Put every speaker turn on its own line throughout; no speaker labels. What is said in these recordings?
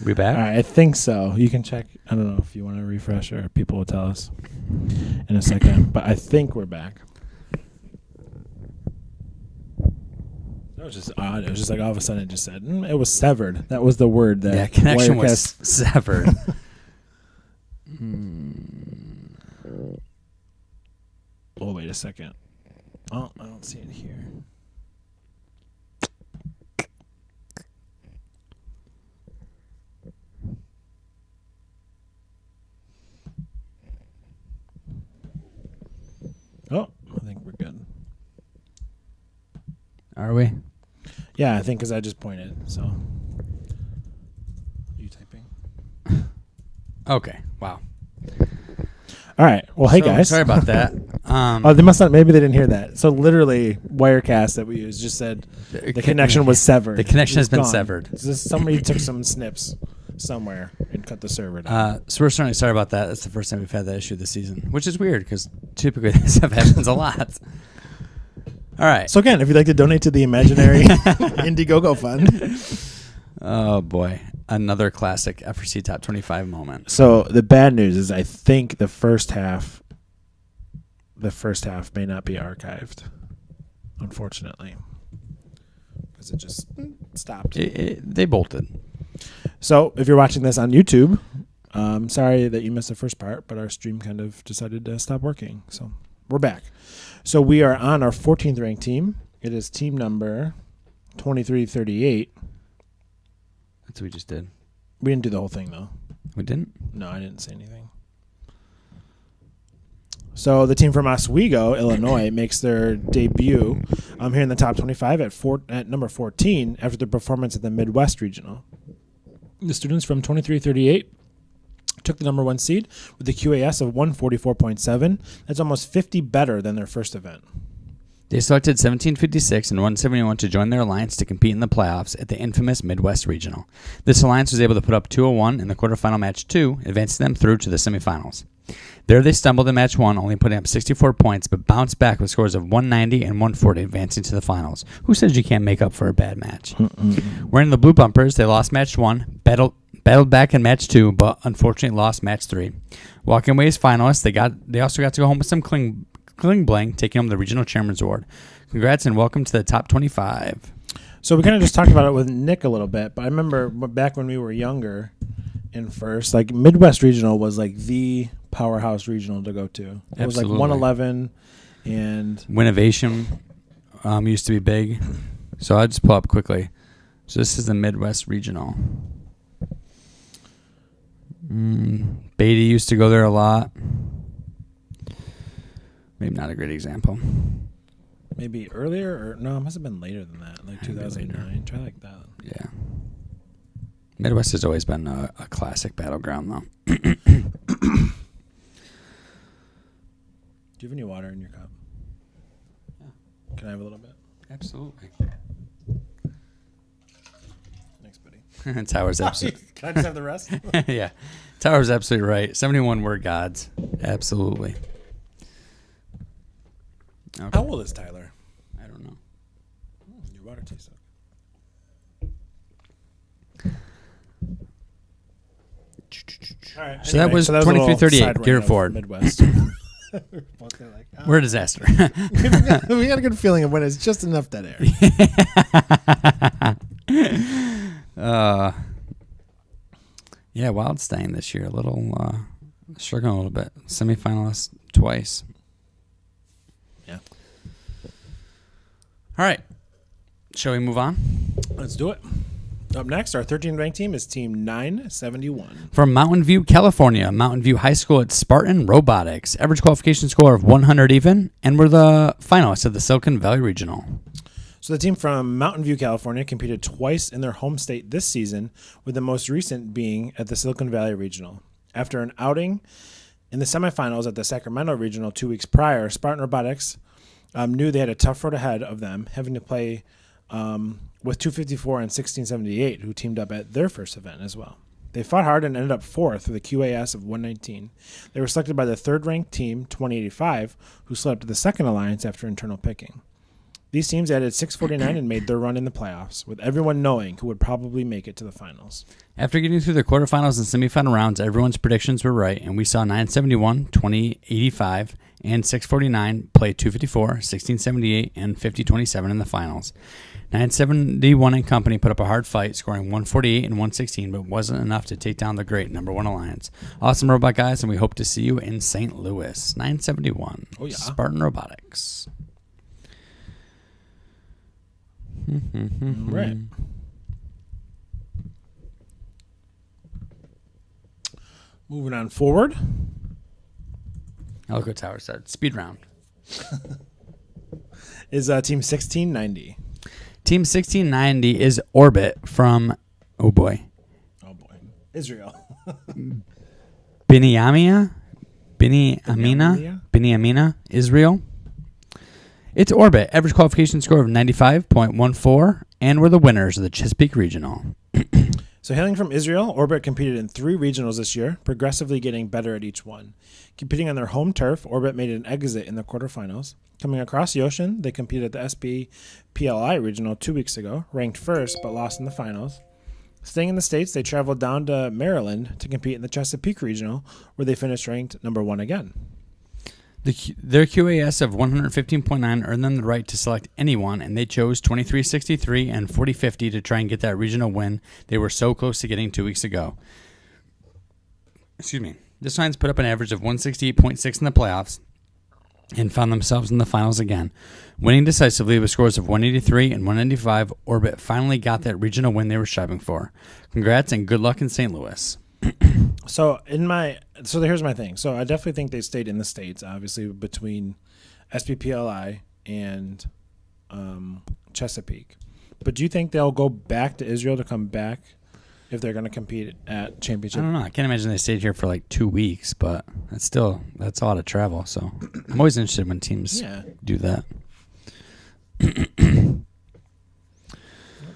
We back?
All right, I think so. You can check. I don't know if you want to refresh or people will tell us in a second. But I think we're back. That was just odd. It was just like all of a sudden it just said, it was severed. That was the word that.
Yeah, connection was
Wirecast.
severed.
Oh, wait a second. Oh, I don't see it here. Oh, I think we're good.
Are we?
Yeah, I think because I just pointed. So, you typing?
Okay. Wow.
All right. Well, hey guys.
Sorry about that.
Oh, they must not. Maybe they didn't hear that. So literally, Wirecast that we used just said the connection was severed.
The connection has been
gone.
severed.
It's just somebody took some snips somewhere and cut the server down.
So we're certainly sorry about that. That's the first time we've had that issue this season, which is weird because typically this stuff happens a lot. All right.
So again, if you'd like to donate to the imaginary Indiegogo fund.
Oh boy, another classic FRC Top 25 moment.
So the bad news is I think the first half may not be archived, unfortunately, because it just stopped.
They bolted.
So if you're watching this on YouTube, sorry that you missed the first part, but our stream kind of decided to stop working. So we're back. So we are on our 14th ranked team. It is team number 2338.
That's what we just did.
We didn't do the whole thing, though.
We didn't?
No, I didn't say anything. So the team from Oswego, Illinois, makes their debut here in the top 25 at number 14 after their performance at the Midwest Regional. The students from 2338 took the number 1 seed with a QAS of 144.7. That's almost 50 better than their first event.
They selected 1756 and 171 to join their alliance to compete in the playoffs at the infamous Midwest Regional. This alliance was able to put up 201 in the quarterfinal match 2, advancing them through to the semifinals. There they stumbled in match 1, only putting up 64 points, but bounced back with scores of 190 and 140, advancing to the finals. Who says you can't make up for a bad match? Wearing the blue bumpers, they lost match 1, battled back in match 2, but unfortunately lost match 3. Walking away as finalists, they also got to go home with some cling bling, taking home the regional chairman's award. Congrats and welcome to the top 25.
So we kind of just talked about it with Nick a little bit, but I remember back when we were younger in first, like Midwest Regional was like the powerhouse regional to go to. It was like 111 and
Winnovation used to be big. So I'll just pull up quickly. So this is the Midwest Regional. Beatty used to go there a lot. Maybe not a great example.
Maybe earlier or no, it must have been later than that, like 2009. Try like that.
Yeah. Midwest has always been a classic battleground, though.
Do you have any water in your cup?
Yeah.
Can I have a little bit?
Absolutely.
Thanks, buddy.
Tower's absolutely.
Can I just have the rest?
Yeah. Tower's absolutely right. 71 were gods. Absolutely. Okay.
How old is Tyler?
I don't know.
Your water tastes so good. All right.
So that was 2338. Garrett Ford.
Midwest.
We're a disaster.
We had a good feeling of when it's just enough dead air.
Yeah, Wildstein this year. A little struggling a little bit. Semifinalist twice.
Yeah.
All right. Shall we move on?
Let's do it. Up next, our 13th ranked team is Team 971.
From Mountain View, California, Mountain View High School at Spartan Robotics. Average qualification score of 100 even, and we're the finalists of the Silicon Valley Regional.
So the team from Mountain View, California competed twice in their home state this season, with the most recent being at the Silicon Valley Regional. After an outing in the semifinals at the Sacramento Regional 2 weeks prior, Spartan Robotics knew they had a tough road ahead of them, having to play with 254 and 1678, who teamed up at their first event as well. They fought hard and ended up fourth with a QAS of 119. They were selected by the third-ranked team, 2085, who selected the second alliance after internal picking. These teams added 649 and made their run in the playoffs, with everyone knowing who would probably make it to the finals.
After getting through the quarterfinals and semifinal rounds, everyone's predictions were right, and we saw 971, 2085, and 649 play 254, 1678, and 5027 in the finals. 971 and company put up a hard fight, scoring 148 and 116, but wasn't enough to take down the great number one alliance. Awesome robot guys, and we hope to see you in St. Louis. 971.
Oh, yeah.
Spartan Robotics.
Right. Moving on forward.
I'll go Tower said. Speed round.
Is Team 1690.
Team 1690 is Orbit from, oh boy,
Israel.
Binyamina, Israel. It's Orbit. Average qualification score of 95.14, and we're the winners of the Chesapeake Regional.
So hailing from Israel, Orbit competed in 3 regionals this year, progressively getting better at each one. Competing on their home turf, Orbit made an exit in the quarterfinals. Coming across the ocean, they competed at the SBPLI Regional 2 weeks ago, ranked first but lost in the finals. Staying in the States, they traveled down to Maryland to compete in the Chesapeake Regional, where they finished ranked number 1 again.
Their QAS of 115.9 earned them the right to select anyone, and they chose 2363 and 4050 to try and get that regional win they were so close to getting 2 weeks ago. Excuse me. The Swines put up an average of 168.6 in the playoffs and found themselves in the finals again. Winning decisively with scores of 183 and 195, Orbit finally got that regional win they were striving for. Congrats and good luck in St. Louis.
So here's my thing. So I definitely think they stayed in the States, obviously between SBPLI and Chesapeake. But do you think they'll go back to Israel to come back if they're going to compete at championship?
I don't know. I can't imagine they stayed here for like 2 weeks, but that's a lot of travel. So I'm always interested when teams do that.
Not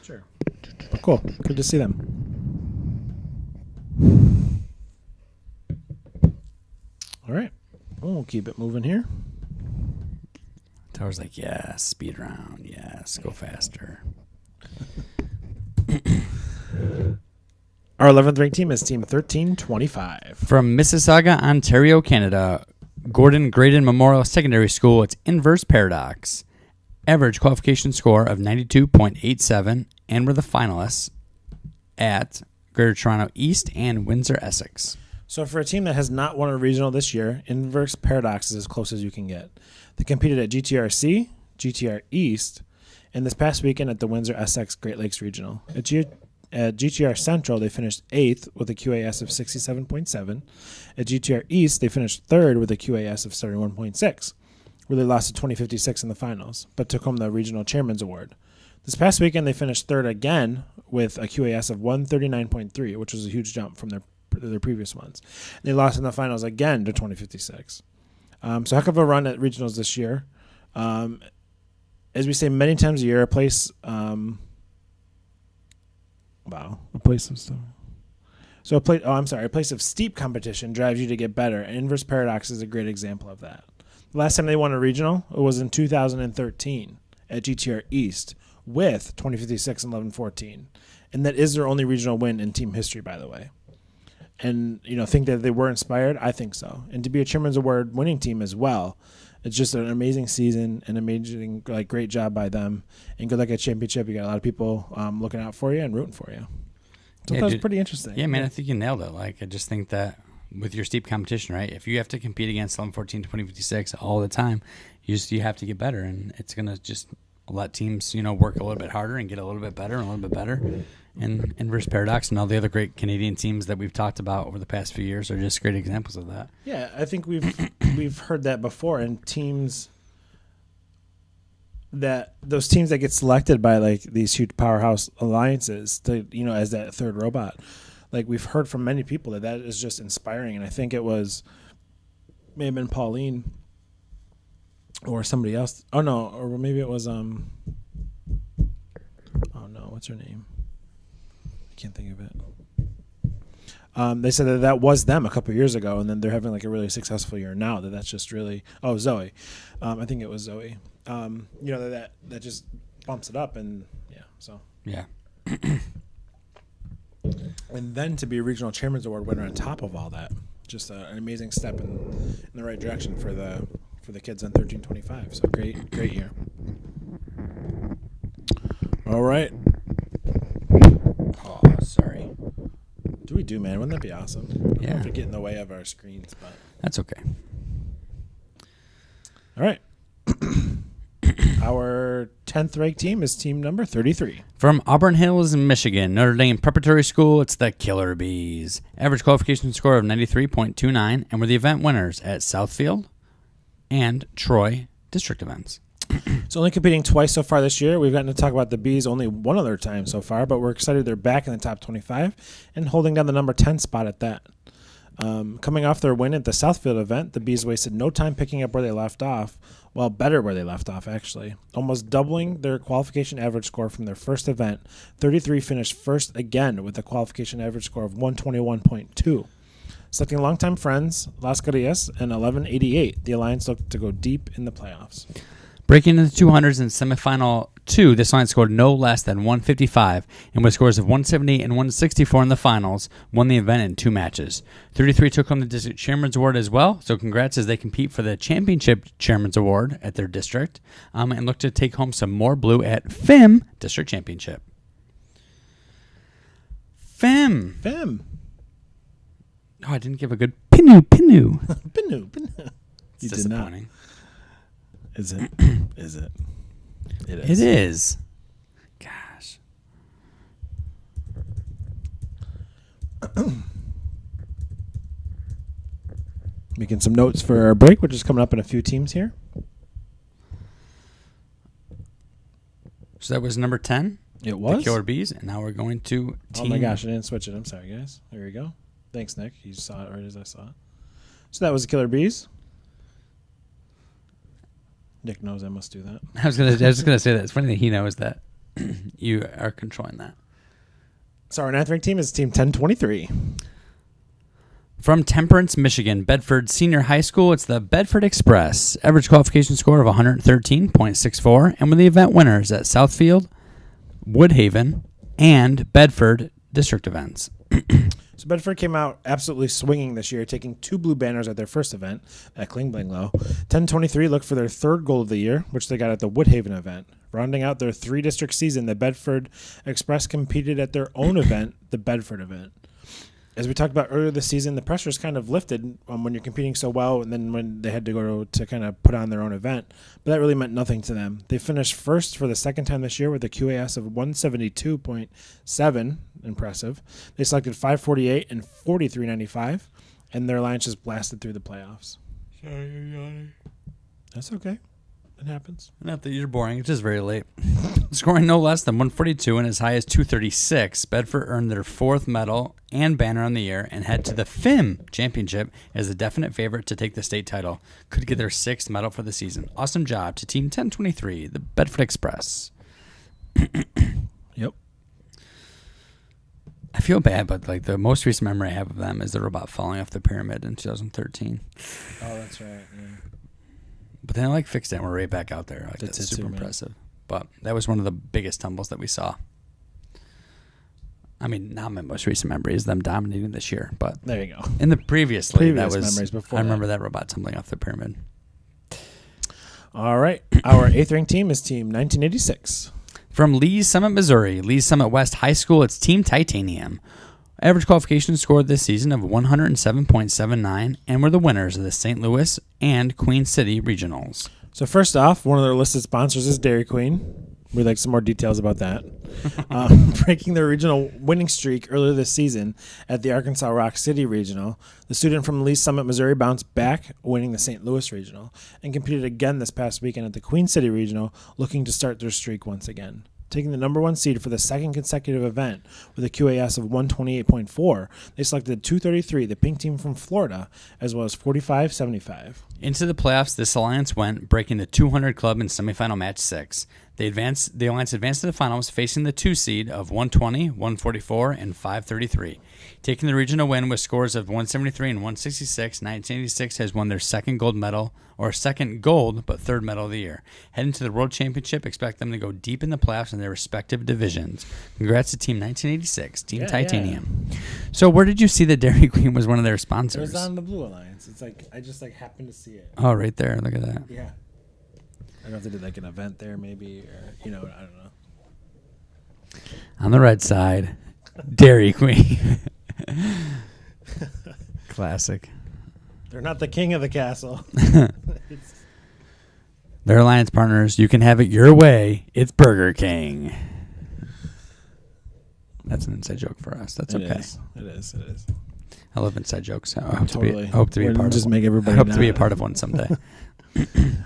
sure. But cool. Good to see them. All right. We'll keep it moving here.
Tower's like, yes, speed round. Yes, go faster.
Our 11th ranked team is Team 1325.
From Mississauga, Ontario, Canada, Gordon Graydon Memorial Secondary School, it's Inverse Paradox. Average qualification score of 92.87, and we're the finalists at Greater Toronto East and Windsor, Essex.
So for a team that has not won a regional this year, Inverse Paradox is as close as you can get. They competed at GTRC, GTR East, and this past weekend at the Windsor Essex Great Lakes Regional. At GTR Central, they finished 8th with a QAS of 67.7. At GTR East, they finished 3rd with a QAS of 71.6, where they lost to 2056 in the finals, but took home the Regional Chairman's Award. This past weekend, they finished 3rd again with a QAS of 139.3, which was a huge jump from their previous ones. They lost in the finals again to 2056. So heck of a run at regionals this year. As we say many times a year, a place of steep competition drives you to get better, and Inverse Paradox is a great example of that. The last time they won a regional, it was in 2013 at GTR East with 2056 and 1114. And that is their only regional win in team history, by the way. And, think that they were inspired? I think so. And to be a Chairman's Award winning team as well, it's just an amazing season, an amazing, great job by them. And good luck at championship. You got a lot of people looking out for you and rooting for you. So that was pretty interesting.
Yeah, man, I think you nailed it. I just think that with your steep competition, right, if you have to compete against 1114, 2056 all the time, you have to get better. And it's going to just let teams, work a little bit harder and get a little bit better and a little bit better. And Inverse Paradox and all the other great Canadian teams that we've talked about over the past few years are just great examples of that.
Yeah, I think we've heard that before. And those teams that get selected by these huge powerhouse alliances to as that third robot, we've heard from many people that is just inspiring. And I think it may have been Pauline or somebody else. Oh no, or maybe it was what's her name? Can't think of it. They said that was them a couple of years ago, and then they're having a really successful year now. That's just really Zoe. I think it was Zoe. that just bumps it up, and so.
Yeah.
And then to be a regional chairman's award winner on top of all that, just an amazing step in the right direction for the kids on 1325. So great year. All right.
Oh, sorry.
Man? Wouldn't that be awesome? I don't know if it get in the way of our screens, but
That's okay.
all right. Our 10th ranked team is team number 33.
From Auburn Hills, Michigan, Notre Dame Preparatory School, it's the Killer Bees. Average qualification score of 93.29, and were the event winners at Southfield and Troy district events.
So only competing twice so far this year. We've gotten to talk about the Bees only one other time so far, but we're excited they're back in the top 25 and holding down the number 10 spot at that. Coming off their win at the Southfield event, the Bees wasted no time picking up where they left off. Well, better where they left off, actually. Almost doubling their qualification average score from their first event. 33 finished first again with a qualification average score of 121.2. Selecting longtime friends, Las Garias and 1188, the Alliance looked to go deep in the playoffs.
Breaking into 200s in semifinal 2, this line scored no less than 155, and with scores of 178 and 164 in the finals, won the event in 2 matches. 33 took home the district chairman's award as well, so congrats as they compete for the championship chairman's award at their district, and look to take home some more blue at FIM district championship. FIM. Oh, I didn't give a good pinu.
Pinu.
It's disappointing.
Is it? Is it?
It is. Gosh.
Making some notes for our break, which is coming up in a few teams here.
So that was number 10.
It was.
The Killer Bees, and now we're going to team.
Oh my gosh, I didn't switch it. I'm sorry, guys. There we go. Thanks, Nick. You saw it right as I saw it. So that was the Killer Bees. Nick knows I must do that.
I was just gonna say that. It's funny that he knows that you are controlling that.
So our 9th ranked team is team 1023.
From Temperance, Michigan, Bedford Senior High School, it's the Bedford Express. Average qualification score of 113.64, and were the event winners at Southfield, Woodhaven, and Bedford district events.
So Bedford came out absolutely swinging this year, taking 2 blue banners at their first event at Kling Bling Low. 1023 looked for their 3rd goal of the year, which they got at the Woodhaven event. Rounding out their 3-district season, the Bedford Express competed at their own event, the Bedford event. As we talked about earlier this season, the pressure is kind of lifted when you're competing so well, and then when they had to go to kind of put on their own event. But that really meant nothing to them. They finished first for the 2nd time this year with a QAS of 172.7. Impressive. They selected 548 and 4395, and their alliance just blasted through the playoffs.
Sorry.
That's okay. It happens.
Not that you're boring. It's just very late. Scoring no less than 142 and as high as 236, Bedford earned their 4th medal and banner on the year and head to the FIM championship as a definite favorite to take the state title. Could get their 6th medal for the season. Awesome job to Team 1023, the Bedford Express.
Yep.
I feel bad, but like the most recent memory I have of them is the robot falling off the pyramid in 2013.
Oh, that's right. Yeah.
But then I fixed it and we're right back out there. That's super impressive. But that was one of the biggest tumbles that we saw. I mean, not my most recent memory is them dominating this year, but
there you go.
In the previous that was
memories before.
I remember that robot tumbling off the pyramid.
All right, our 8th ranked team is Team 1986.
From Lee's Summit, Missouri, Lee's Summit West High School, it's Team Titanium. Average qualification score this season of 107.79, and were the winners of the St. Louis and Queen City regionals.
So first off, one of their listed sponsors is Dairy Queen. We'd like some more details about that. Breaking their regional winning streak earlier this season at the Arkansas Rock City Regional, the student from Lee's Summit, Missouri bounced back, winning the St. Louis Regional, and competed again this past weekend at the Queen City Regional, looking to start their streak once again. Taking the number 1 seed for the 2nd consecutive event with a QAS of 128.4, they selected 233, the pink team from Florida, as well as 4575.
Into the playoffs, this alliance went, breaking the 200 club in semifinal match 6. The alliance advanced to the finals, facing the 2 seed of 120, 144, and 533. Taking the regional win with scores of 173 and 166, 1986 has won their second gold medal, or second gold, but third medal of the year. Heading to the World Championship, expect them to go deep in the playoffs in their respective divisions. Congrats to Team 1986, Team Titanium. Yeah. So where did you see that Dairy Queen was one of their sponsors?
It was on the Blue Alliance. It's like I just happened to see it.
Oh, right there. Look at that.
Yeah. I don't know if they did like an event there maybe, or, I don't know.
On the red side, Dairy Queen. Classic.
They're not the king of the castle.
They're alliance partners. You can have it your way. It's Burger King. That's an inside joke for us. That's okay.
It is.
I love inside jokes. I hope
totally.
I hope to be a part of.
Just make everybody.
I hope to be a part of one someday.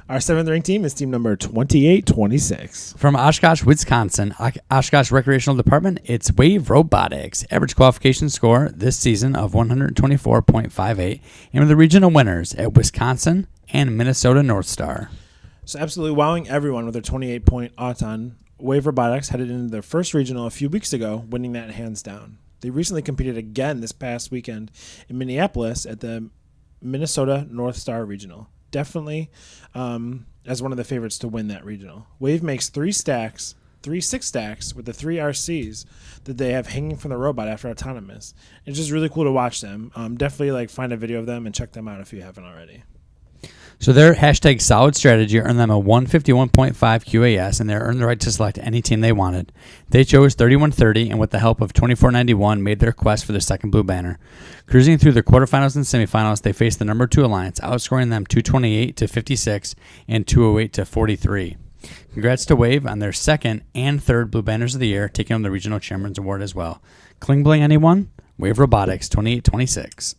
Our 7th ranked team is team number 2826.
From Oshkosh, Wisconsin, Oshkosh Recreational Department, it's Wave Robotics. Average qualification score this season of 124.58. And we're the regional winners at Wisconsin and Minnesota North Star.
So absolutely wowing everyone with their 28-point auton, Wave Robotics headed into their first regional a few weeks ago, winning that hands down. They recently competed again this past weekend in Minneapolis at the Minnesota North Star Regional. Definitely as one of the favorites to win that regional. Wave makes 3 6 stacks with the 3 RCs that they have hanging from the robot after autonomous. It's just really cool to watch them. Definitely find a video of them and check them out if you haven't already.
So their hashtag solid strategy earned them a 151.5 QAS, and they earned the right to select any team they wanted. They chose 3130, and with the help of 2491, made their quest for their second blue banner. Cruising through the quarterfinals and semifinals, they faced the number 2 alliance, outscoring them 228 to 56 and 208 to 43. Congrats to Wave on their second and third blue banners of the year, taking home the regional chairman's award as well. Kling bling anyone? Wave Robotics 2826.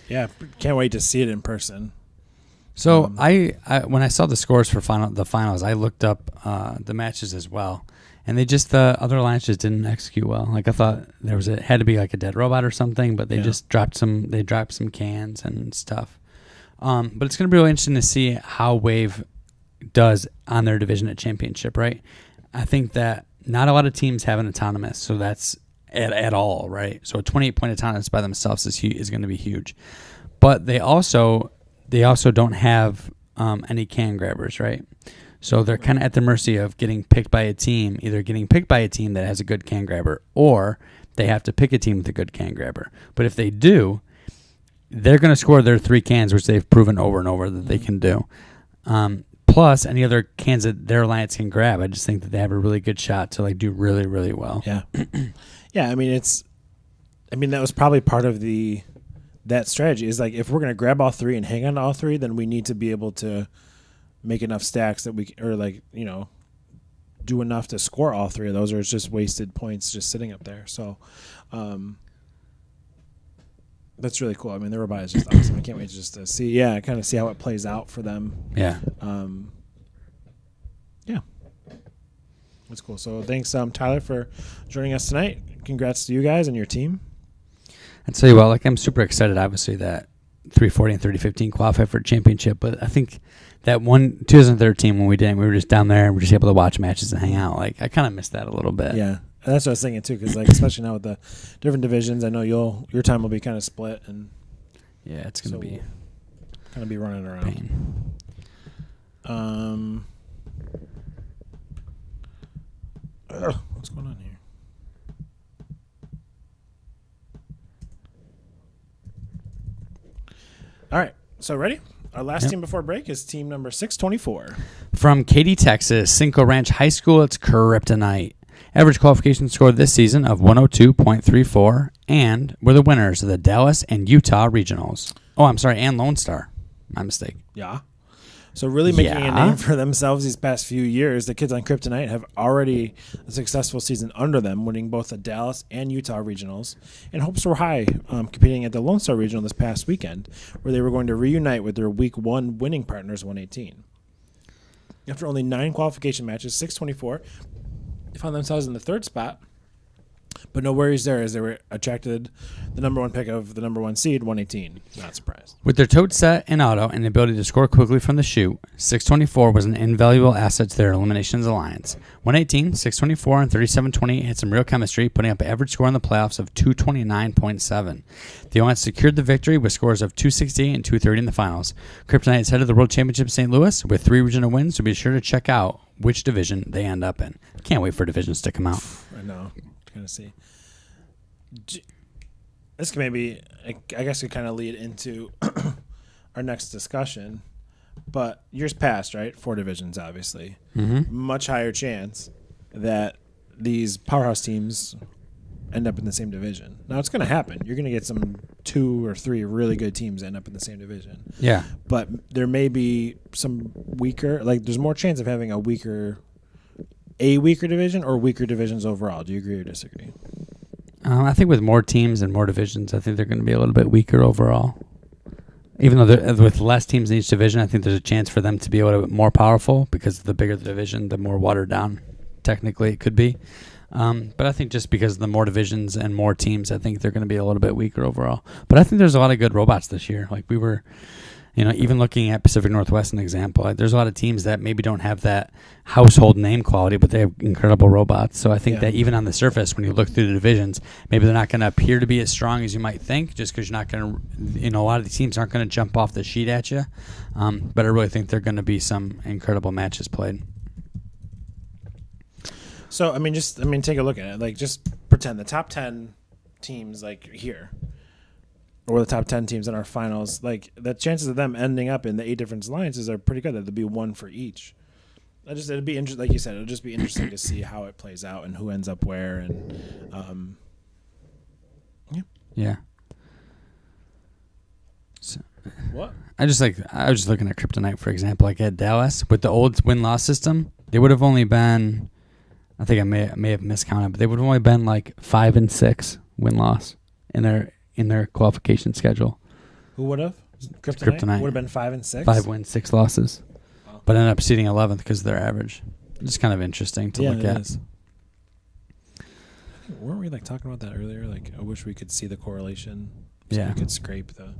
Yeah, can't wait to see it in person.
So I when I saw the scores for the finals, I looked up the matches as well, and the other alliance just didn't execute well. I thought it had to be like a dead robot or something, but they just dropped some cans and stuff. But it's going to be really interesting to see how Wave does on their division at championship. Right, I think that not a lot of teams have an autonomous, so that's at all, right? So a 28-point autonomous by themselves is going to be huge. But they also don't have any can grabbers, right? So they're kind of at the mercy of getting picked by a team, either getting picked by a team that has a good can grabber, or they have to pick a team with a good can grabber. But if they do, they're going to score their 3 cans, which they've proven over and over that they can do. Plus, any other cans that their alliance can grab, I just think that they have a really good shot to do really, really well.
Yeah. Yeah, I mean that was probably part of that strategy is if we're going to grab all 3 and hang on to all 3, then we need to be able to make enough stacks that we do enough to score all 3 of those, or it's just wasted points just sitting up there. So that's really cool. I mean, the robot is just awesome. I can't wait just to see how it plays out for them.
Yeah.
Yeah. That's cool. So thanks, Tyler, for joining us tonight. Congrats to you guys and your team.
I'll tell you what, I'm super excited, obviously, that 340 and 3015 qualified for a championship, but I think that 2013 when we were just down there and we were just able to watch matches and hang out. I kind of missed that a little bit.
Yeah, that's what I was thinking too, because especially now with the different divisions, I know your time will be kind of split, and
yeah, it's gonna be
kind of be running around.
Pain.
What's going on here? All right, so ready? Our last team before break is team number 624.
From Katy, Texas, Cinco Ranch High School, it's Kryptonite. Average qualification score this season of 102.34, and we're the winners of the Dallas and Utah regionals. Oh, I'm sorry, and Lone Star. My mistake.
Yeah. So really making a name for themselves these past few years. The kids on Kryptonite have already a successful season under them, winning both the Dallas and Utah regionals. And hopes were high competing at the Lone Star Regional this past weekend, where they were going to reunite with their Week 1 winning partners, 118. After only 9 qualification matches, 624, they found themselves in the 3rd spot, But no worries there, as they were attracted the number one pick of the number one seed, 118. Not surprised.
With their tote set and auto and the ability to score quickly from the shoot, 624 was an invaluable asset to their Eliminations Alliance. 118, 624, and 3728 had some real chemistry, putting up an average score in the playoffs of 229.7. The Alliance secured the victory with scores of 268 and 230 in the finals. Kryptonite is headed to the World Championship in St. Louis with 3 regional wins, so be sure to check out which division they end up in. Can't wait for divisions to come out.
I know. Going to see. This can maybe, I guess, could kind of lead into our next discussion. But years past, right? 4 divisions, obviously.
Mm-hmm.
Much higher chance that these powerhouse teams end up in the same division. Now, it's going to happen. You're going to get some 2 or 3 really good teams end up in the same division.
Yeah.
But there may be some weaker, like there's more chance of having a weaker division or weaker divisions overall. Do you agree or disagree?
I think with more teams and more divisions, I think they're going to be a little bit weaker overall. Even though with less teams in each division, I think there's a chance for them to be a little bit more powerful because the bigger the division, the more watered down technically it could be. But I think just because of the more divisions and more teams, I think they're going to be a little bit weaker overall. But I think there's a lot of good robots this year. Like we were, even looking at Pacific Northwest, an example, like there's a lot of teams that maybe don't have that household name quality, but they have incredible robots. So I think that even on the surface, when you look through the divisions, maybe they're not going to appear to be as strong as you might think, just because you're not going to, a lot of the teams aren't going to jump off the sheet at you. But I really think there are going to be some incredible matches played.
So, take a look at it. Like, just pretend the top 10 teams, like, here, or the top 10 teams in our finals, like, the chances of them ending up in the 8 different alliances are pretty good. There'd be 1 for each. It'd be interesting, like you said, it'll just be interesting to see how it plays out and who ends up where. And,
Yeah. So,
what?
I was just looking at Kryptonite, for example. Like at Dallas, with the old win-loss system, they would have only been, I think I may have miscounted, but they would have only been like 5 and 6 win-loss in their qualification schedule.
Who would have?
Kryptonite
would have been 5 and 6.
5 wins, 6 losses,
wow.
But ended up seeding 11th because of their average. It's kind of interesting to look at.
Is. Weren't we talking about that earlier? Like, I wish we could see the correlation. So we could scrape the.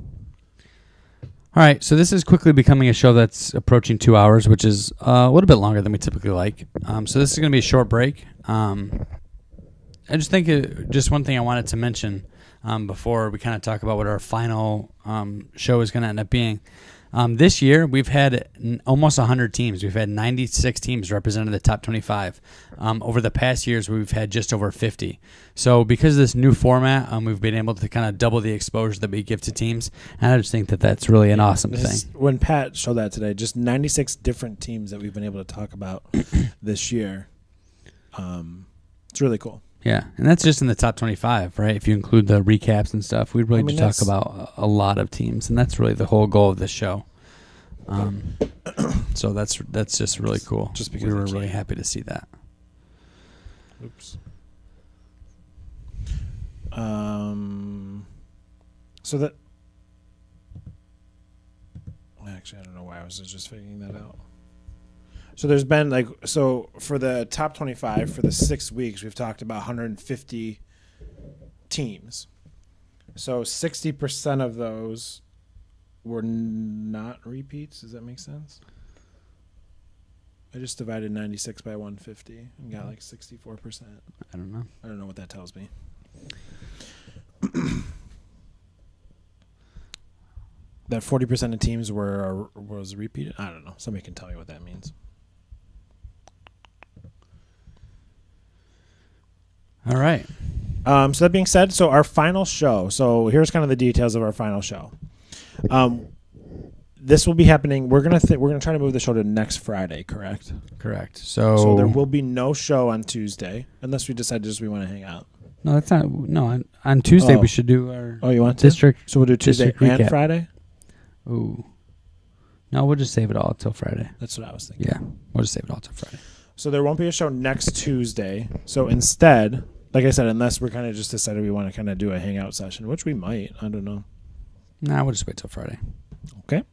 All right, so this is quickly becoming a show that's approaching 2 hours, which is a little bit longer than we typically like. So this is going to be a short break. I just think just one thing I wanted to mention before we kind of talk about what our final show is going to end up being. This year, we've had almost 100 teams. We've had 96 teams represented the top 25. Over the past years, we've had just over 50. So because of this new format, we've been able to kind of double the exposure that we give to teams. And I just think that that's really an awesome thing.
When Pat showed that today, just 96 different teams that we've been able to talk about this year. It's really cool.
Yeah, and that's just in the top 25, right? If you include the recaps and stuff, we really do talk about a lot of teams, and that's really the whole goal of this show. So that's just really cool. Just because we were really happy to see that.
Oops. So that actually, I don't know why I was just figuring that out. So there's been for the top 25 for the 6 weeks, we've talked about 150 teams. So 60% of those were not repeats. Does that make sense? I just divided 96 by 150 and got 64%.
I don't know.
I don't know what that tells me. That 40% of teams was repeated. I don't know. Somebody can tell me what that means.
All right.
So that being said, so our final show. So here's kind of the details of our final show. This will be happening. We're gonna try to move the show to next Friday. Correct.
Correct.
So there will be no show on Tuesday unless we decide we want to hang out.
No, that's not. No, on Tuesday we should do our.
Oh, you want
district?
So we'll do Tuesday and recap. Friday.
Ooh. No, we'll just save it all till Friday.
That's what I was thinking.
Yeah, we'll just save it all till Friday.
So there won't be a show next Tuesday. So instead, like I said, unless we're kind of just decided we want to kind of do a hangout session, which we might. I don't know.
Nah, we'll just wait till Friday.
Okay.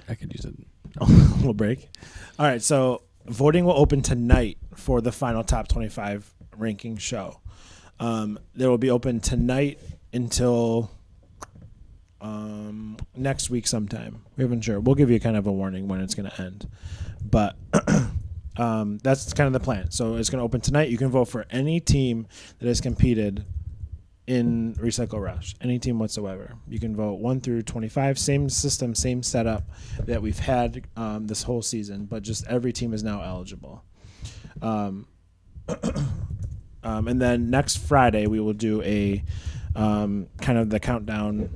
I could use it.
A little break. All right. So voting will open tonight for the final top 25 ranking show. They will be open tonight until next week sometime. We haven't sure. We'll give you kind of a warning when it's going to end. But that's kind of the plan. So it's going to open tonight. You can vote for any team that has competed in Recycle Rush, any team whatsoever. You can vote 1 through 25, same system, same setup that we've had this whole season, but just every team is now eligible. And then next Friday we will do a kind of the countdown,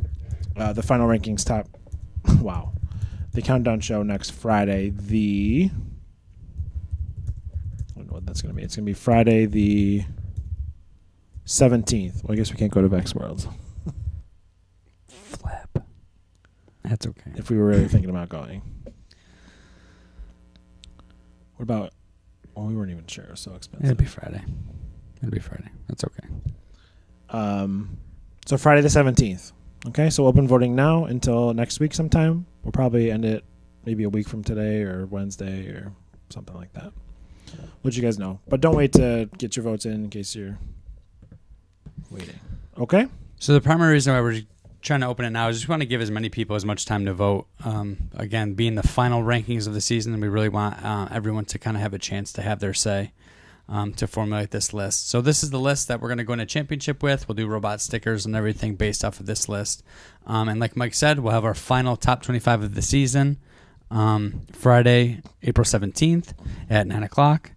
the final rankings top. Wow, the countdown show next Friday. I don't know what that's going to be. It's going to be Friday the 17th. Well, I guess we can't go to Vex Worlds.
Flap. That's okay.
If we were really thinking about going. What about... Well, we weren't even sure. It was so expensive.
It'll be Friday. That's okay.
So Friday the 17th. Okay, so open voting now until next week sometime. We'll probably end it maybe a week from today or Wednesday or something like that. Let you guys know. But don't wait to get your votes in case you're waiting. Okay?
So the primary reason why we're trying to open it now is just want to give as many people as much time to vote. Again, being the final rankings of the season, we really want everyone to kind of have a chance to have their say to formulate this list. So this is the list that we're going to go into championship with. We'll do robot stickers and everything based off of this list. And like Mike said, we'll have our final top 25 of the season Friday, April 17th at 9 o'clock.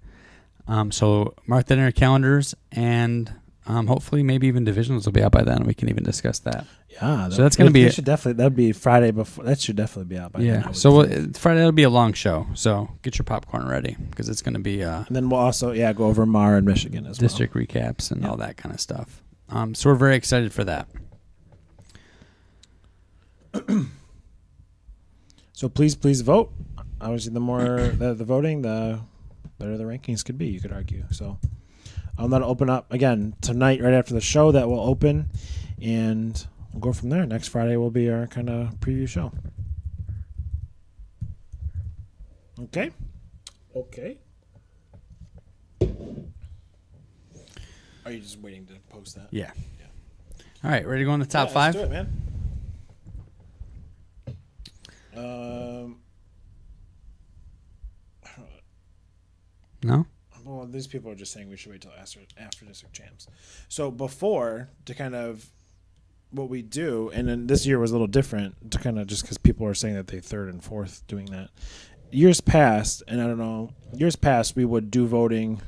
So mark that in your calendars, and hopefully maybe even divisionals will be out by then. We can even discuss that.
Yeah.
So that's going to be...
That'd be Friday before. That should definitely be out by then.
Yeah. So Friday will be a long show. So get your popcorn ready because it's going to be...
and then we'll also go over Mar and Michigan as
district recaps and all that kind of stuff. So we're very excited for that.
So please vote. Obviously, the more the voting, the better the rankings could be, you could argue. So I'll let it open up again tonight right after the show. That will open, and we'll go from there. Next Friday will be our kind of preview show. Okay. Are you just waiting to post that?
Yeah. All right, ready to go in the top 5?
Let's do it, man.
No?
Well, these people are just saying we should wait till after district champs. So before, to kind of what we do, and then this year was a little different to kind of just because people are saying that they third and fourth doing that. Years past, and I don't know, we would do voting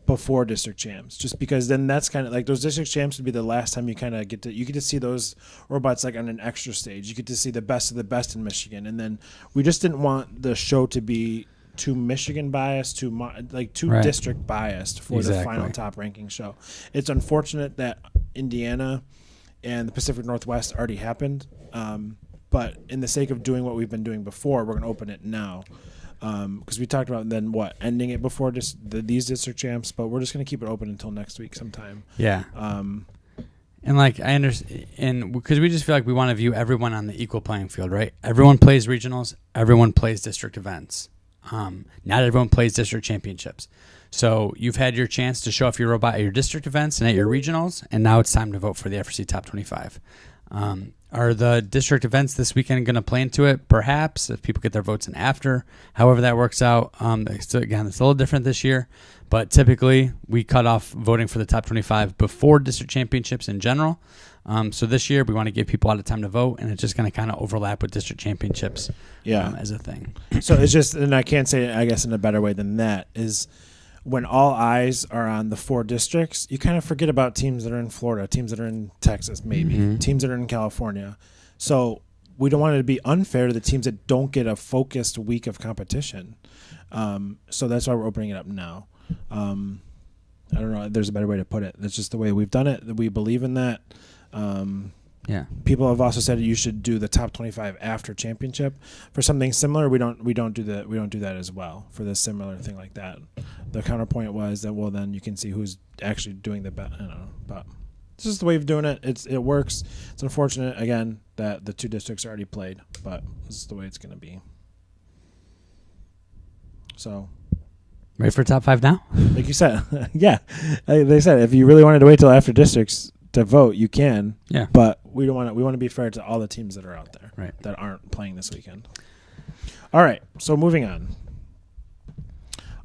before district champs, just because then that's kind of like those district champs would be the last time you kind of get to see those robots like on an extra stage. You get to see the best of the best in Michigan, and then we just didn't want the show to be too Michigan biased, too
right.
district biased for the final top ranking show. It's unfortunate that Indiana and the Pacific Northwest already happened, but in the sake of doing what we've been doing before, we're going to open it now. Because we talked about then ending it before these district champs, but we're just going to keep it open until next week sometime.
Yeah. And like I understand, and because we just feel like we want to view everyone on the equal playing field, right? Everyone plays regionals, everyone plays district events. Not everyone plays district championships. So you've had your chance to show off your robot at your district events and at your regionals, and now it's time to vote for the FRC Top 25. Are the district events this weekend going to play into it? Perhaps, if people get their votes in after. However that works out. It's a little different this year. But typically, we cut off voting for the top 25 before district championships in general. So this year, we want to give people a lot of time to vote, and it's just going to kind of overlap with district championships as a thing.
So it's just, and I can't say it, I guess, in a better way than that, is when all eyes are on the 4 districts, you kind of forget about teams that are in Florida, teams that are in Texas, maybe, teams that are in California. So we don't want it to be unfair to the teams that don't get a focused week of competition. So that's why we're opening it up now. I don't know if there's a better way to put it. That's just the way we've done it. We believe in that.
Yeah.
People have also said you should do the top 25 after championship. For something similar, we don't do that. We don't do that as well for this similar thing like that. The counterpoint was that then you can see who's actually doing the best. I don't know, but this is the way of doing it. It works. It's unfortunate again that the 2 districts are already played, but this is the way it's going to be. So,
Ready for top 5 now?
Like you said, yeah. They said if you really wanted to wait till after districts to vote, you can.
Yeah.
But we don't want to. We want to be fair to all the teams that are out there,
right,
that aren't playing this weekend. All right. So moving on.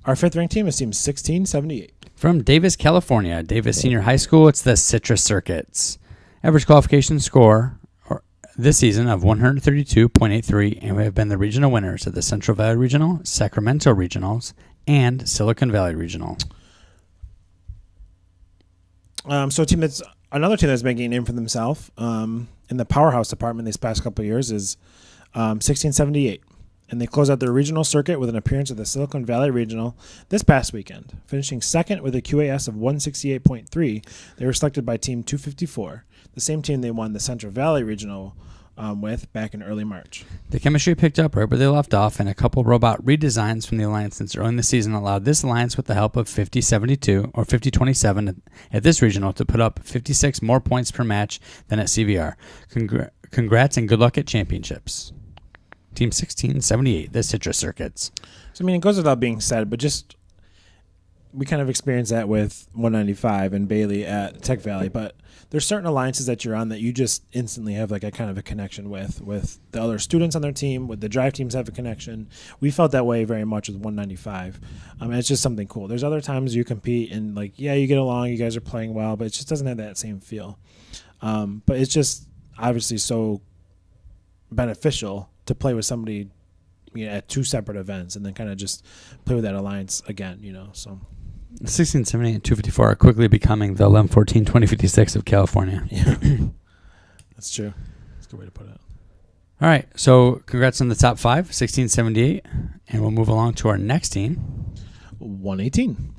Our fifth ranked team is team 1678.
From Davis, California, Davis Senior High School. It's the Citrus Circuits. Average qualification score this season of 132.83, and we have been the regional winners of the Central Valley Regional, Sacramento Regionals, and Silicon Valley Regional.
So another team that's making a name for themselves in the powerhouse department these past couple of years is 1678. And they close out their regional circuit with an appearance at the Silicon Valley Regional this past weekend, finishing second with a QAS of 168.3. They were selected by Team 254, the same team they won the Central Valley Regional with back in early March.
The chemistry picked up right where they left off, and a couple robot redesigns from the alliance since early in the season allowed this alliance, with the help of 50-72 or 50-27 at this regional, to put up 56 more points per match than at CVR. Congrats and good luck at championships. Team 1678, the Citrus Circuits.
So, I mean, it goes without being said, but just we kind of experienced that with 195 and Bailey at Tech Valley. But there's certain alliances that you're on that you just instantly have like a kind of a connection with the other students on their team, with the drive teams have a connection. We felt that way very much with 195. It's just something cool. There's other times you compete and like, yeah, you get along, you guys are playing well, but it just doesn't have that same feel. But it's just obviously so beneficial to play with somebody, at two separate events and then kind of just play with that alliance again, So
1678 and 254 are quickly becoming the 11-14-2056 of California.
Yeah, that's true. That's a good way to put it.
All right, so congrats on the top 5, 1678, and we'll move along to our next team.
118.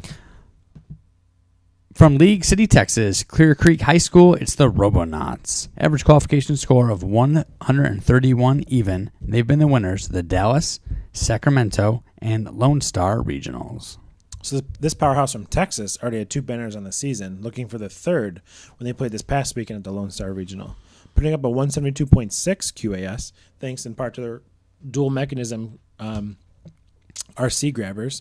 From League City, Texas, Clear Creek High School, it's the Robonauts. Average qualification score of 131 even. They've been the winners of the Dallas, Sacramento, and Lone Star Regionals.
So this powerhouse from Texas already had 2 banners on the season, looking for the third when they played this past weekend at the Lone Star Regional, putting up a 172.6 QAS, thanks in part to their dual mechanism RC grabbers.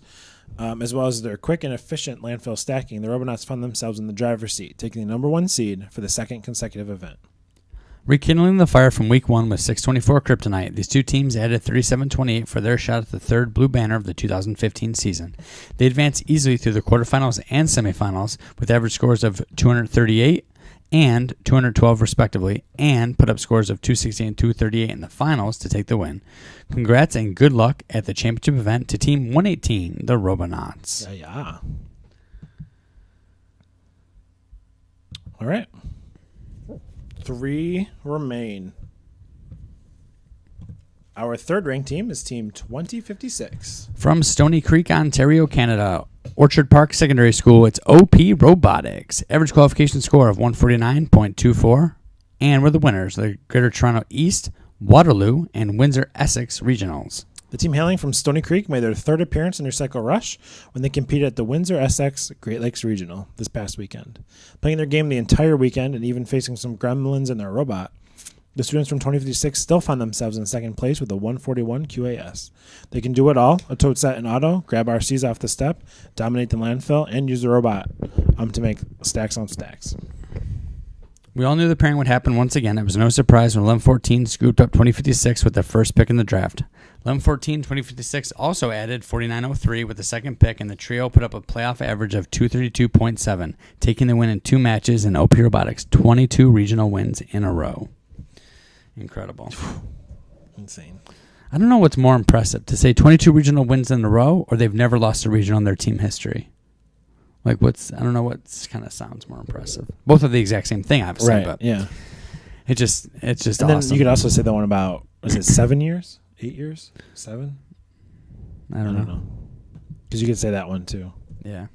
As well as their quick and efficient landfill stacking, the Robonauts found themselves in the driver's seat, taking the number 1 seed for the second consecutive event.
Rekindling the fire from Week 1 with 624 Kryptonite, these two teams added 37-28 for their shot at the third blue banner of the 2015 season. They advanced easily through the quarterfinals and semifinals with average scores of 238 and 212 respectively, and put up scores of 260 and 238 in the finals to take the win. Congrats and good luck at the championship event to Team 118, the Robonauts.
Yeah. All right. 3 remain. Our third ranked team is Team 2056.
From Stony Creek, Ontario, Canada, Orchard Park Secondary School, it's OP Robotics. Average qualification score of 149.24. And we're the winners of the Greater Toronto East, Waterloo, and Windsor Essex Regionals.
The team hailing from Stony Creek made their third appearance in their Cycle Rush when they competed at the Windsor Essex Great Lakes Regional this past weekend. Playing their game the entire weekend and even facing some gremlins in their robot, the students from 2056 still find themselves in second place with a 141 QAS. They can do it all: a tote set and auto, grab RCs off the step, dominate the landfill, and use the robot to make stacks on stacks.
We all knew the pairing would happen once again. It was no surprise when 11-14 scooped up 2056 with the first pick in the draft. 11-14 2056 also added 4903 with the second pick, and the trio put up a playoff average of 232.7, taking the win in 2 matches, and OP Robotics 22 regional wins in a row. Incredible.
Insane.
I don't know what's more impressive, to say 22 regional wins in a row, or they've never lost a regional in their team history. I don't know what kind of sounds more impressive. Both are the exact same thing, obviously.
Right,
but
yeah.
It's just
and
awesome.
Then you could also say the one about, was it 7 years? 8 years? 7?
I don't know.
Because you could say that one too.
Yeah.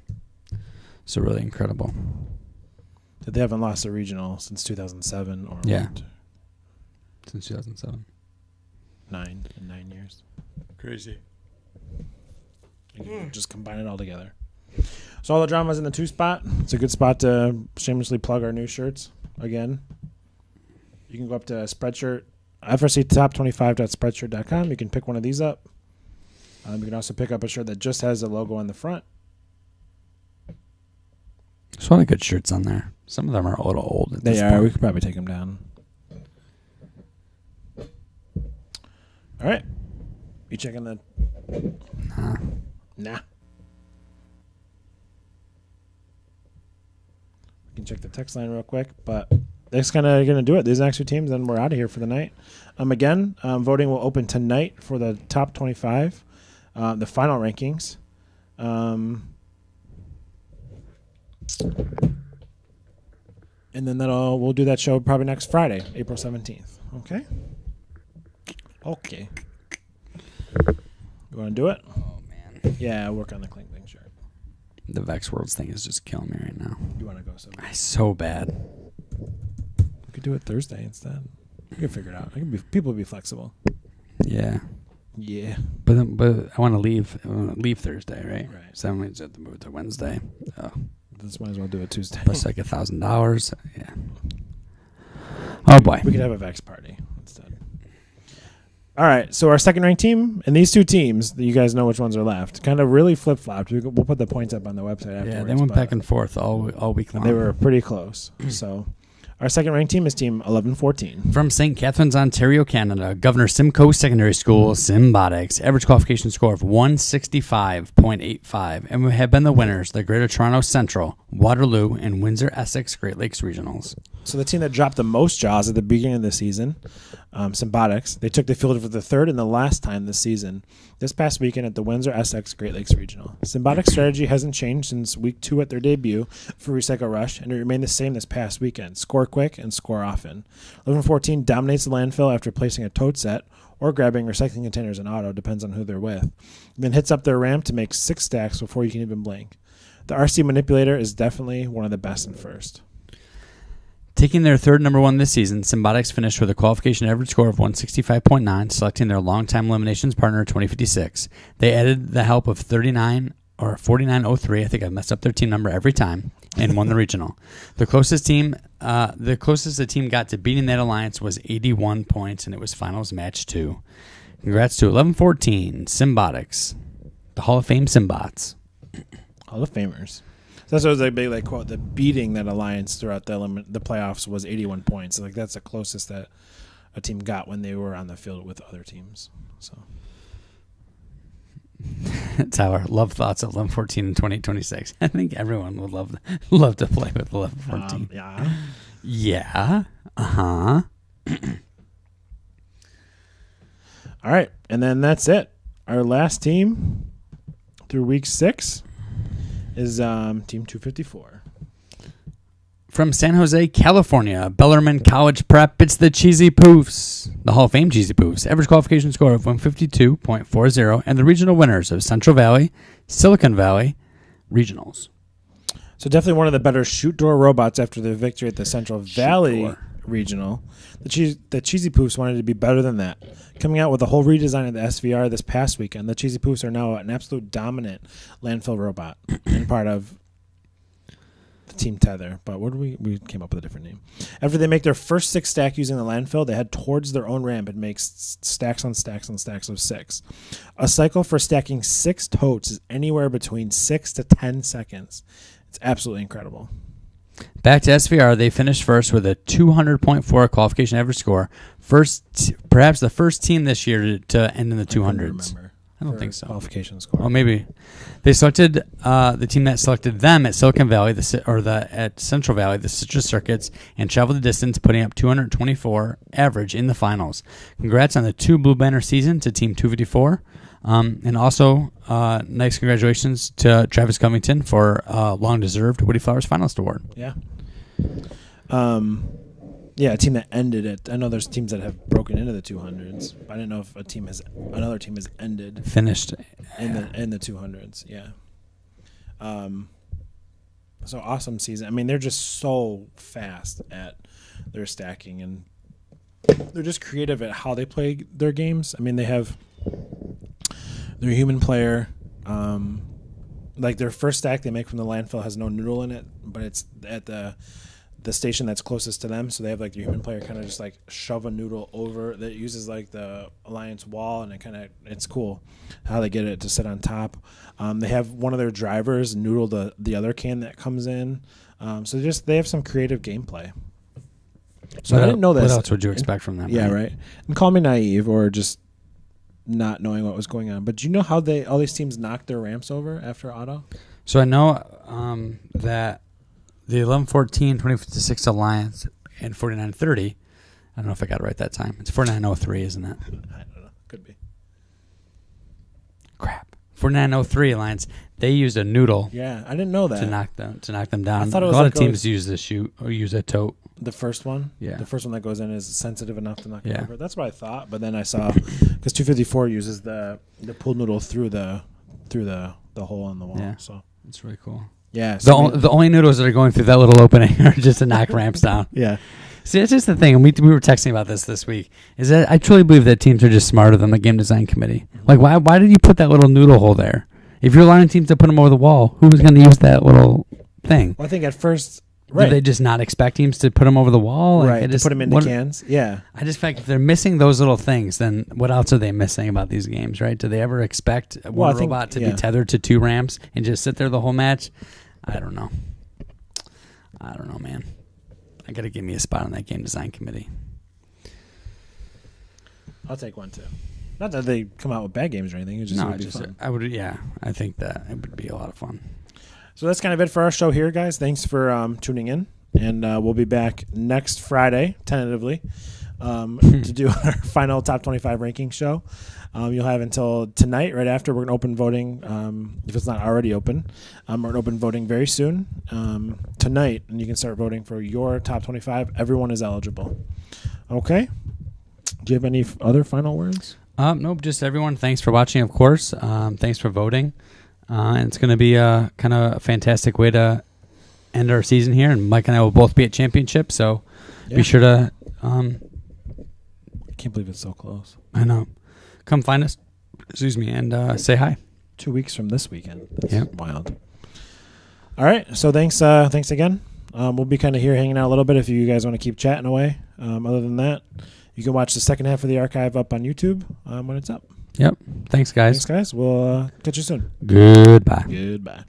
So really incredible.
That they haven't lost a regional since 2007 or
Yeah.
what?
Since 2007.
9 years.
Crazy.
You can just combine it all together. So all the drama's in the 2 spot. It's a good spot to shamelessly plug our new shirts again. You can go up to Spreadshirt, FRCtop25.spreadshirt.com. You can pick one of these up. You can also pick up a shirt that just has a logo on the front.
There's a lot of good shirts on there. Some of them are a little old.
They are. Point. We could probably take them down. All right. You checking the... Nah. We can check the text line real quick, but that's kind of going to do it. These next two teams, then we're out of here for the night. Again, voting will open tonight for the top 25, the final rankings. And then we'll do that show probably next Friday, April 17th. Okay? Okay. You want to do it?
Oh, man.
Yeah, I'll work on the Cling Cling shirt.
The Vex Worlds thing is just killing me right now.
You want to go so bad?
So bad.
We could do it Thursday instead. We can figure it out. People will be flexible.
Yeah.
Yeah.
But I want to leave. Thursday, right?
Right.
So I'm going to have to move it to Wednesday. Oh.
This might as well do it Tuesday.
Plus like $1,000. Yeah. Oh boy.
We could have a Vex party instead. All right. So our second ranked team and these two teams, you guys know which ones are left, kind of really flip flopped. We'll put the points up on the website afterwards.
Yeah, they went back and forth all week long.
They were pretty close. So our second ranked team is team 1114.
From St. Catharines, Ontario, Canada, Governor Simcoe Secondary School, Symbotics, average qualification score of 165.85, and we have been the winners, the Greater Toronto Central, Waterloo, and Windsor-Essex Great Lakes Regionals.
So the team that dropped the most jaws at the beginning of the season, Symbotics, they took the field for the third and the last time this season, this past weekend at the Windsor-Essex Great Lakes Regional. Symbotics' strategy hasn't changed since week 2 at their debut for Recycle Rush, and it remained the same this past weekend. Score quick and score often. 11-14 dominates the landfill after placing a tote set or grabbing recycling containers in auto, depends on who they're with. Then hits up their ramp to make 6 stacks before you can even blink. The RC Manipulator is definitely one of the best in first.
Taking their third number 1 this season, Symbotics finished with a qualification average score of 165.9, selecting their longtime eliminations partner 2056. They added the help of 4903. I think I've messed up their team number every time, and won the regional. The closest the team got to beating that alliance was 81 points, and it was finals match 2. Congrats to 11-14 Symbotics, the Hall of Fame Symbots.
Hall of Famers. So that's what was a big quote. The beating that alliance throughout the playoffs was 81 points. So, that's the closest that a team got when they were on the field with other teams. So.
That's our love thoughts of 11-14 in 2026. I think everyone would love to play with 11-14.
Yeah.
Yeah. Uh-huh.
All right. And then that's it. Our last team through week 6 is Team 254.
From San Jose, California, Bellarmine College Prep, it's the Cheesy Poofs, the Hall of Fame Cheesy Poofs. Average qualification score of 152.40, and the regional winners of Central Valley, Silicon Valley Regionals.
So definitely one of the better shoot door robots after the victory at the Central Valley Regional. The Cheesy Poofs wanted to be better than that. Coming out with a whole redesign of the SVR this past weekend, the Cheesy Poofs are now an absolute dominant landfill robot and part of the Team Tether. But we came up with a different name. After they make their first 6 stack using the landfill, they head towards their own ramp and make stacks on stacks on stacks of 6. A cycle for stacking 6 totes is anywhere between 6 to 10 seconds. It's absolutely incredible.
Back to SVR, they finished first with a 200.4 qualification average score. Perhaps the first team this year to end in the 200s. I don't think so.
Qualification score.
Well, maybe they selected the team that selected them at Silicon Valley, at Central Valley, the Citrus Circuits, and traveled the distance, putting up 224 average in the finals. Congrats on the 2 Blue Banner season to Team 254. And also, nice congratulations to Travis Covington for long-deserved Woody Flowers Finalist Award.
Yeah. A team that ended it. I know there's teams that have broken into the 200s, but I didn't know if another team has ended.
Finished.
In the 200s, yeah. So awesome season. I mean, they're just so fast at their stacking, and they're just creative at how they play their games. I mean, they have their human player, like their first stack they make from the landfill has no noodle in it, but it's at the the station that's closest to them. So they have like the human player kind of just like shove a noodle over that uses like the Alliance wall, and it's cool how they get it to sit on top. They have one of their drivers noodle the other can that comes in. So they have some creative gameplay. So I didn't know this.
What else would you expect from them?
Yeah, right. And call me naive or just not knowing what was going on. But do you know how all these teams knocked their ramps over after auto?
So I know that the 11-14, 2056 Alliance and 4930, I don't know if I got it right that time. It's 4903, isn't it?
I don't know. Could be.
Crap. 4903 Alliance, they used a noodle.
Yeah, I didn't know that.
To knock them down.
I thought it was
a lot
like
of teams use the shoot or use a tote.
The first one?
Yeah.
The first one that goes in is sensitive enough to knock it
Yeah.
over. That's what I thought, but then I saw because 254 uses the pulled noodle through the hole on the wall.
Yeah.
So
It's really cool.
yeah.
The only noodles that are going through that little opening are just to knock ramps down.
Yeah.
See, that's just the thing, and we were texting about this week, is that I truly believe that teams are just smarter than the game design committee. Like, why did you put that little noodle hole there? If you're allowing teams to put them over the wall, who was going to use that little thing?
Well, I think at first, right.
Did they just not expect teams to put them over the wall?
Right, to put them into cans. Yeah.
I just feel like if they're missing those little things, then what else are they missing about these games, right? Do they ever expect one robot to be tethered to two ramps and just sit there the whole match? I don't know. Man. I got to give me a spot on that game design committee.
I'll take one too. Not that they come out with bad games or anything. It just would be fun.
I think that it would be a lot of fun.
So that's kind of it for our show here, guys. Thanks for tuning in, and we'll be back next Friday, tentatively, to do our final top 25 ranking show. You'll have until tonight, right after. We're going to open voting, if it's not already open. We're going to open voting very soon, tonight, and you can start voting for your top 25. Everyone is eligible. Okay. Do you have any other final words?
Nope, just everyone. Thanks for watching, of course. Thanks for voting. And it's going to be a kind of a fantastic way to end our season here. And Mike and I will both be at championship, so be sure to.
I can't believe it's so close.
I know. Come find us. And say hi.
2 weeks from this weekend. That's
Yep.
wild. All right. So thanks again. We'll be kind of here hanging out a little bit if you guys want to keep chatting away. Other than that, you can watch the second half of the archive up on YouTube when it's up.
Yep. Thanks, guys.
We'll catch you soon.
Goodbye.
Goodbye.